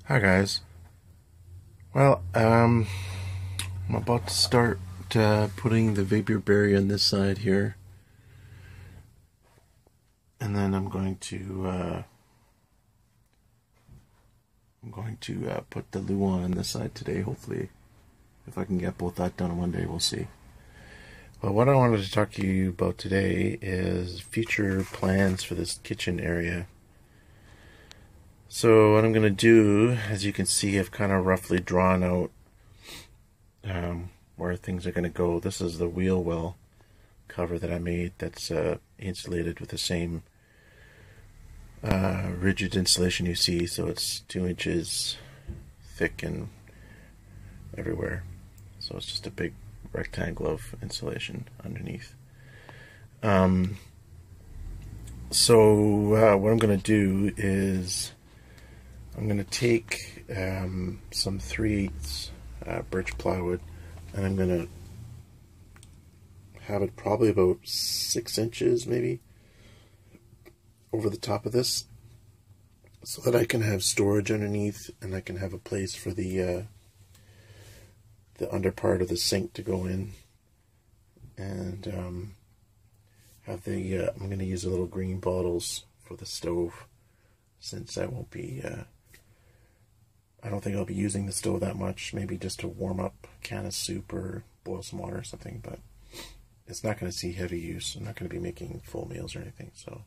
Hi guys. I'm about to start putting the vapor barrier on this side here, and then I'm going to put the luau on this side today. Hopefully, if I can get both that done in one day, we'll see. But what I wanted to talk to you about today is future plans for this kitchen area. So what I'm going to do, as you can see, I've kind of roughly drawn out where things are going to go. This is the wheel well cover that I made that's insulated with the same rigid insulation you see, so it's 2 inches thick and everywhere. So it's just a big rectangle of insulation underneath. What I'm going to do is I'm going to take some 3/8 birch plywood, and I'm going to have it probably about 6 inches maybe over the top of this, so that I can have storage underneath, and I can have a place for the under part of the sink to go in, and have the I'm going to use the little green bottles for the stove, since I won't be I don't think I'll be using the stove that much, maybe just to warm up a can of soup or boil some water or something, but it's not going to see heavy use. I'm not going to be making full meals or anything, so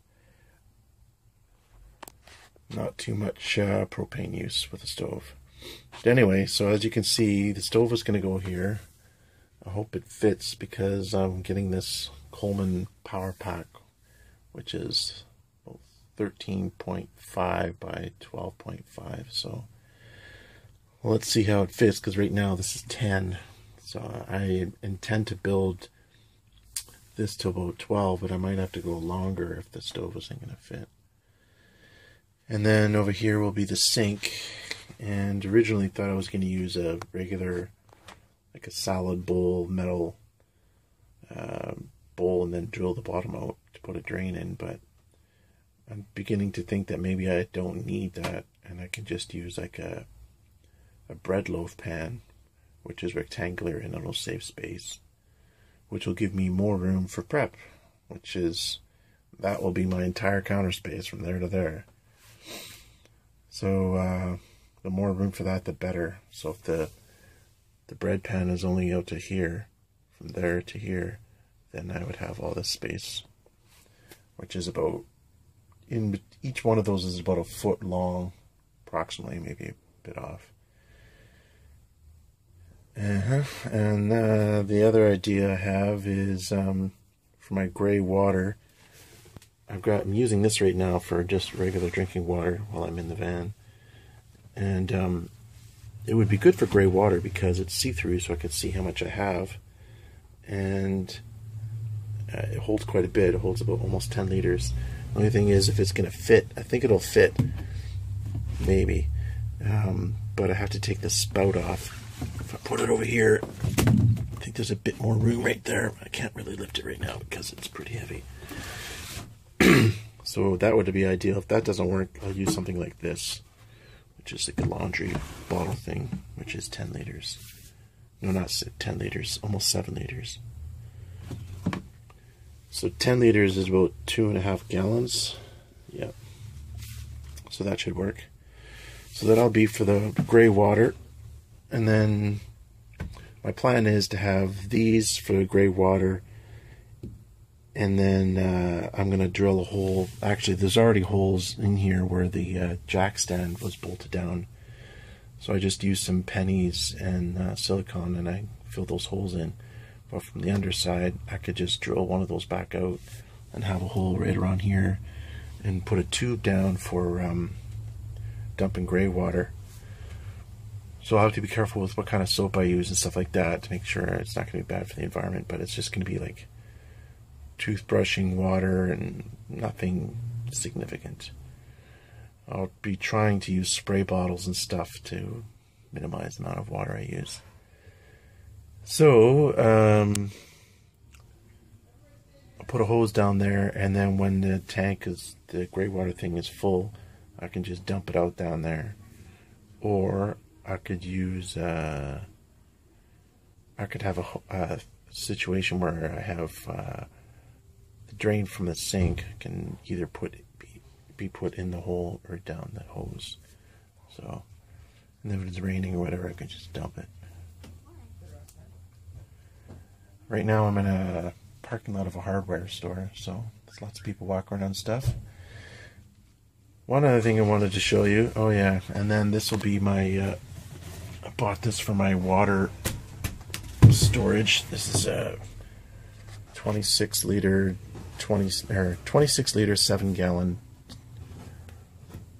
not too much propane use with the stove. But anyway, so as you can see, the stove is going to go here. I hope it fits, because I'm getting this Coleman Power Pack, which is 13.5 by 12.5, so well, let's see how it fits, because right now this is 10, so I intend to build this to about 12, but I might have to go longer if the stove isn't going to fit. And then over here will be the sink, and originally thought I was going to use a regular, like a salad bowl, metal bowl, and then drill the bottom out to put a drain in, but I'm beginning to think that maybe I don't need that, and I can just use like a bread loaf pan, which is rectangular and it'll save space, which will give me more room for prep, that will be my entire counter space from there to there. So the more room for that, the better. So if the bread pan is only out to here, from there to here, then I would have all this space, which is about, in each one of those is about a foot long, approximately, maybe a bit off. And the other idea I have is for my gray water. I'm using this right now for just regular drinking water while I'm in the van, and it would be good for gray water because it's see-through, so I can see how much I have, and it holds quite a bit. It holds about almost 10 liters. The only thing is, if it's going to fit, I think it'll fit, maybe, but I have to take the spout off. If I put it over here, I think there's a bit more room right there. I can't really lift it right now because it's pretty heavy. So that would be ideal. If that doesn't work, I'll use something like this, which is like a laundry bottle thing, which is 10 liters. No, not 10 liters, almost 7 liters. So 10 liters is about 2.5 gallons. Yep. So that should work. So that'll be for the gray water. And then my plan is to have these for the gray water, and then I'm going to drill a hole. Actually, there's already holes in here where the jack stand was bolted down, so I just used some pennies and silicone, and I filled those holes in. But from the underside, I could just drill one of those back out and have a hole right around here, and put a tube down for dumping gray water. So I'll have to be careful with what kind of soap I use and stuff like that to make sure it's not going to be bad for the environment, but it's just going to be like toothbrushing water and nothing significant. I'll be trying to use spray bottles and stuff to minimize the amount of water I use. So I'll put a hose down there, and then when the gray water thing is full, I can just dump it out down there. or I could use I could have a situation where I have the drain from the sink can either be put in the hole or down the hose. So, and if it's raining or whatever, I can just dump it. Right now I'm in a parking lot of a hardware store, so there's lots of people walking around stuff. One other thing I wanted to show you, oh yeah, and then this will be my, I bought this for my water storage. This is a 26 liter 7-gallon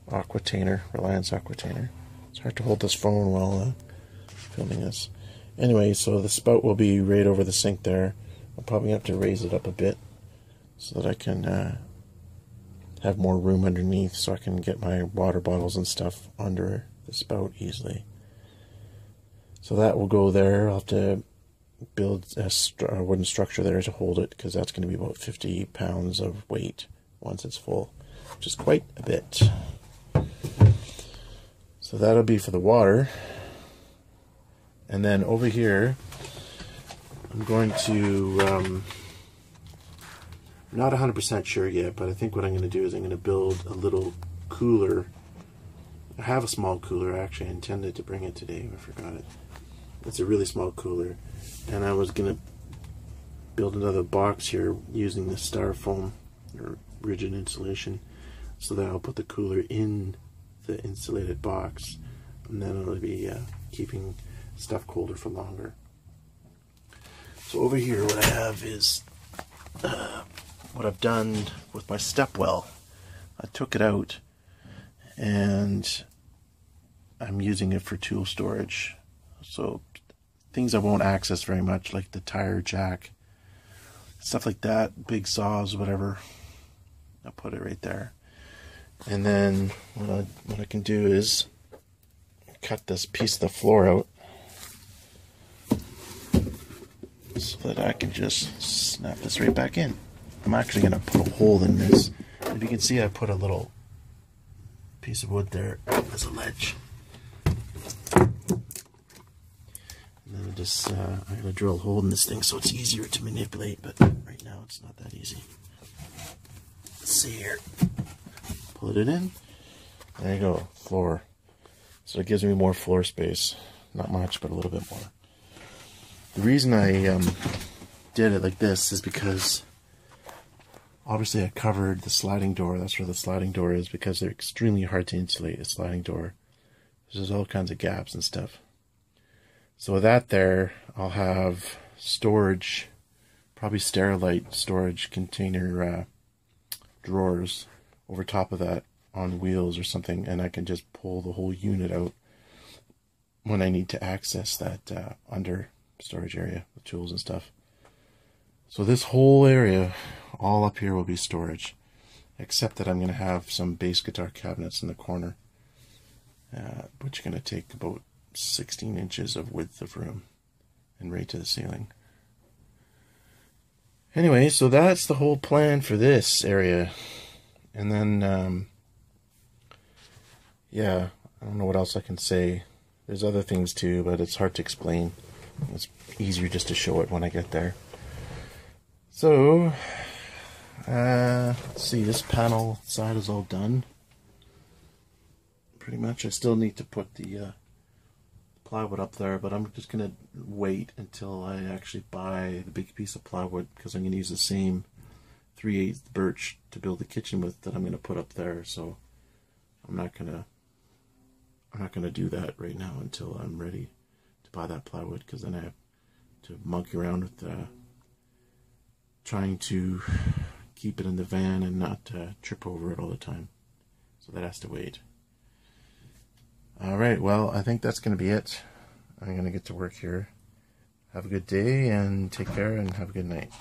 aquatainer, Reliance aquatainer. It's hard to hold this phone while filming this. Anyway, so the spout will be right over the sink there. I'll probably have to raise it up a bit so that I can have more room underneath, so I can get my water bottles and stuff under the spout easily. So that will go there. I'll have to build a wooden structure there to hold it, because that's going to be about 50 pounds of weight once it's full, which is quite a bit. So that'll be for the water. And then over here, I'm going to, I'm not 100% sure yet, but I think what I'm going to do is I'm going to build a little cooler. I have a small cooler. Actually, I intended to bring it today, I forgot it. It's a really small cooler. And I was going to build another box here using the styrofoam, or rigid insulation, so that I'll put the cooler in the insulated box. And then it'll be keeping stuff colder for longer. So over here, what I have is what I've done with my Stepwell. I took it out and I'm using it for tool storage. So things I won't access very much, like the tire jack, stuff like that, big saws, whatever. I'll put it right there. And then what I can do is cut this piece of the floor out, so that I can just snap this right back in. I'm actually going to put a hole in this. If you can see, I put a little piece of wood there as a ledge. And then I'm going to drill a hole in this thing so it's easier to manipulate, but right now it's not that easy. Let's see here. Pull it in. There you go, floor. So it gives me more floor space. Not much, but a little bit more. The reason I did it like this is because obviously I covered the sliding door. That's where the sliding door is, because they're extremely hard to insulate, a sliding door. There's all kinds of gaps and stuff. So with that there, I'll have storage, probably Sterilite storage container drawers over top of that on wheels or something, and I can just pull the whole unit out when I need to access that under storage area with tools and stuff. So this whole area, all up here, will be storage, except that I'm going to have some bass guitar cabinets in the corner, which are going to take about 16 inches of width of room and right to the ceiling. Anyway, so that's the whole plan for this area. And then yeah, I don't know what else I can say. There's other things too, but it's hard to explain. It's easier just to show it when I get there. So, let's see, this panel side is all done. Pretty much. I still need to put the plywood up there, but I'm just going to wait until I actually buy the big piece of plywood, because I'm going to use the same 3/8 birch to build the kitchen with that I'm going to put up there. So I'm not going to do that right now until I'm ready to buy that plywood, because then I have to monkey around with trying to keep it in the van and not trip over it all the time. So that has to wait. Alright, well, I think that's going to be it. I'm going to get to work here. Have a good day and take care and have a good night.